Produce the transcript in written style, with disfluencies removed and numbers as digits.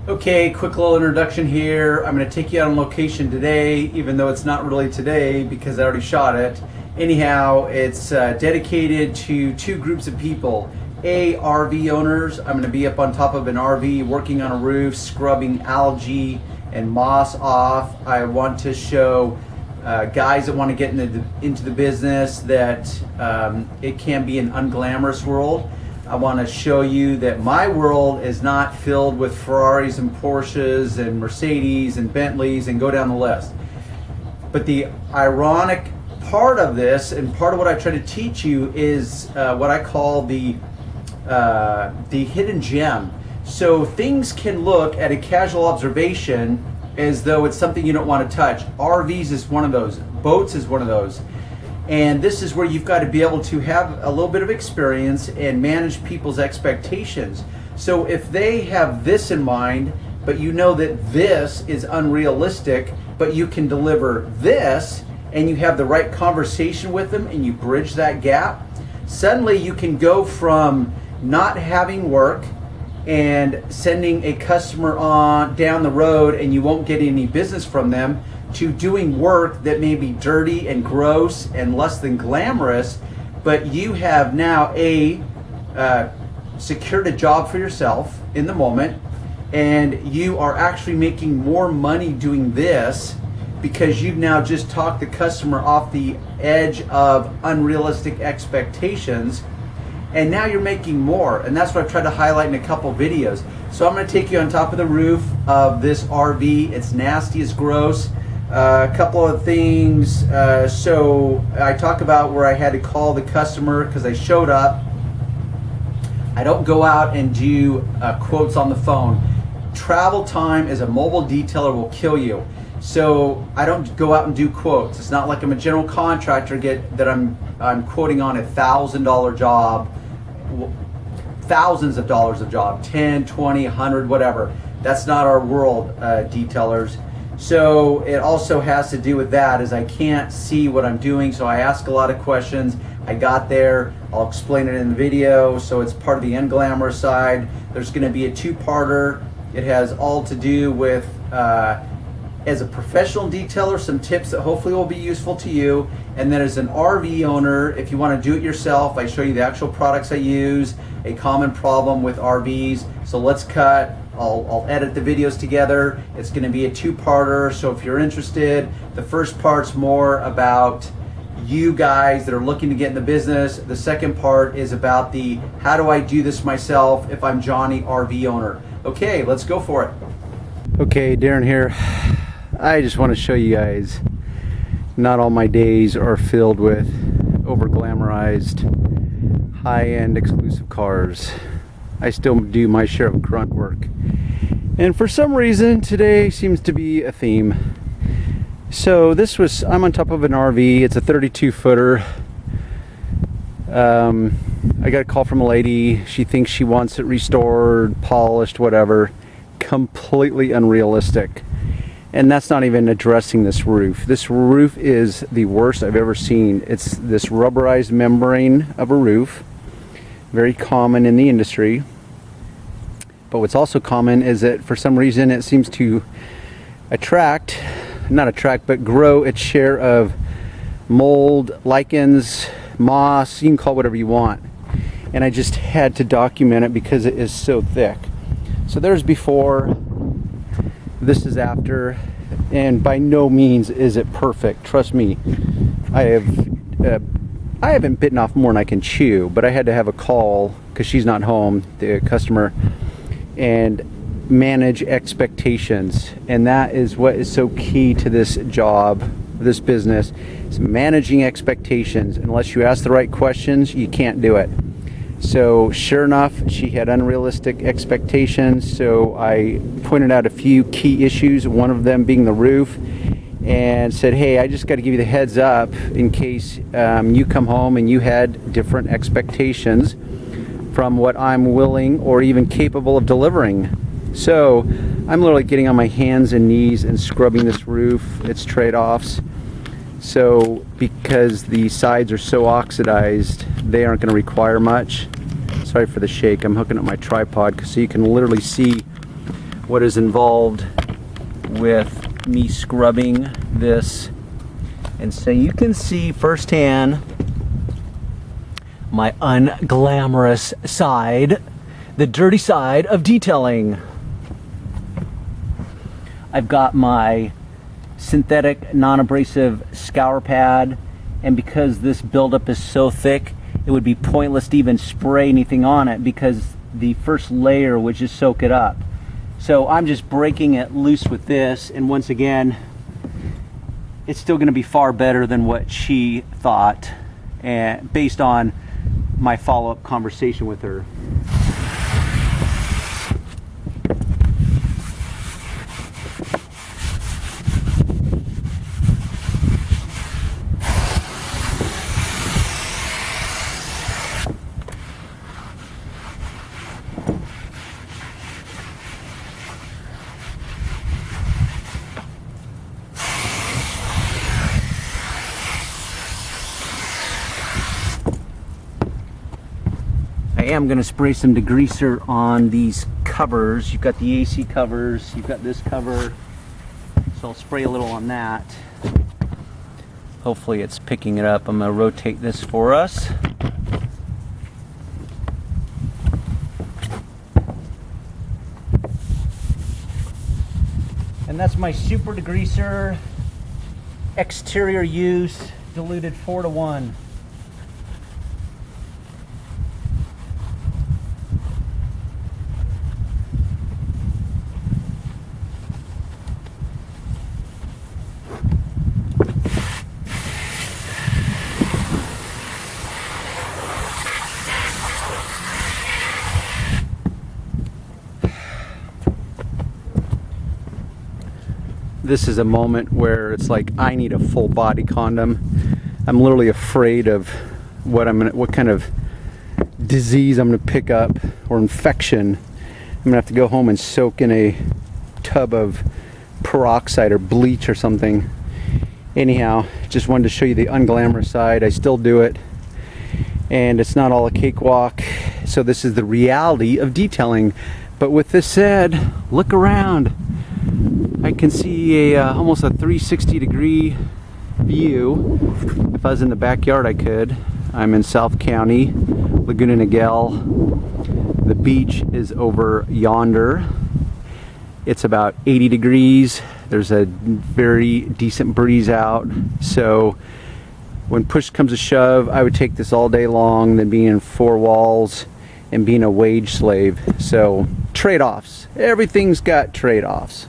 Okay, quick little introduction here. I'm going to take you out on location today, even though it's not really today because I already shot it. Anyhow, it's dedicated to two groups of people. A, RV owners. I'm going to be up on top of an RV working on a roof, scrubbing algae and moss off. I want to show guys that want to get into the business that it can be an unglamorous world. I want to show you that my world is not filled with Ferraris and Porsches and Mercedes and Bentleys and go down the list. But the ironic part of this, and part of what I try to teach you, is what I call the hidden gem. So things can look at a casual observation as though it's something you don't want to touch. RVs is one of those. Boats is one of those. And this is where you've got to be able to have a little bit of experience and manage people's expectations. So if they have this in mind, but you know that this is unrealistic, but you can deliver this, and you have the right conversation with them and you bridge that gap, suddenly you can go from not having work and sending a customer on down the road and you won't get any business from them, to doing work that may be dirty and gross and less than glamorous, but you have now secured a job for yourself in the moment, and you are actually making more money doing this because you've now just talked the customer off the edge of unrealistic expectations, and now you're making more. And that's what I've tried to highlight in a couple videos. So I'm going to take you on top of the roof of this RV. It's nasty, it's gross. A couple of things. So I talk about where I had to call the customer because I showed up. I don't go out and do quotes on the phone. Travel time as a mobile detailer will kill you. So I don't go out and do quotes. It's not like I'm a general contractor that I'm quoting on $1,000 job, thousands of dollars of job, 10, 20, 100, whatever. That's not our world, detailers. So it also has to do with that, is I can't see what I'm doing, so I ask a lot of questions. I got there, I'll explain it in the video, so it's part of the unglamorous side. There's going to be a two-parter. It has all to do with, as a professional detailer, some tips that hopefully will be useful to you. And then as an RV owner, if you want to do it yourself, I show you the actual products I use, a common problem with RVs. So let's cut. I'll edit the videos together. It's going to be a two-parter, so if you're interested, the first part's more about you guys that are looking to get in the business. The second part is about the how do I do this myself if I'm Johnny, RV owner. Okay, let's go for it. Okay, Darren here. I just want to show you guys not all my days are filled with over-glamorized, high-end exclusive cars. I still do my share of grunt work. And for some reason, today seems to be a theme. So I'm on top of an RV. It's a 32-footer. I got a call from a lady. She thinks she wants it restored, polished, whatever. Completely unrealistic. And that's not even addressing this roof. This roof is the worst I've ever seen. It's this rubberized membrane of a roof. Very common in the industry. But what's also common is that for some reason it seems to grow its share of mold, lichens, moss, you can call it whatever you want. And I just had to document it because it is so thick. So there's before, this is after, and by no means is it perfect. Trust me, I haven't bitten off more than I can chew, but I had to have a call because she's not home, the customer, and manage expectations. And that is what is so key to this job, this business, is managing expectations. Unless you ask the right questions, you can't do it. So sure enough, she had unrealistic expectations. So I pointed out a few key issues, one of them being the roof, and said, hey, I just got to give you the heads up in case you come home and you had different expectations from what I'm willing or even capable of delivering. So I'm literally getting on my hands and knees and scrubbing this roof, its trade-offs. So because the sides are so oxidized, they aren't going to require much. Sorry for the shake. I'm hooking up my tripod so you can literally see what is involved with me scrubbing this. And so you can see firsthand my unglamorous side, the dirty side of detailing. I've got my synthetic non-abrasive scour pad, and because this buildup is so thick, it would be pointless to even spray anything on it because the first layer would just soak it up. So I'm just breaking it loose with this, and once again, it's still going to be far better than what she thought, and based on my follow-up conversation with her. I am going to spray some degreaser on these covers. You've got the AC covers, you've got this cover, so I'll spray a little on that. Hopefully it's picking it up. I'm going to rotate this for us. And that's my super degreaser, exterior use, diluted 4:1. This is a moment where it's like I need a full body condom. I'm literally afraid of what kind of disease I'm gonna pick up, or infection. I'm gonna have to go home and soak in a tub of peroxide or bleach or something. Anyhow, just wanted to show you the unglamorous side. I still do it, and it's not all a cakewalk. So this is the reality of detailing. But with this said, look around. I can see almost a 360 degree view. If I was in the backyard, I could. I'm in South County, Laguna Niguel. The beach is over yonder. It's about 80 degrees. There's a very decent breeze out. So when push comes to shove, I would take this all day long than being in four walls and being a wage slave. So trade-offs. Everything's got trade-offs.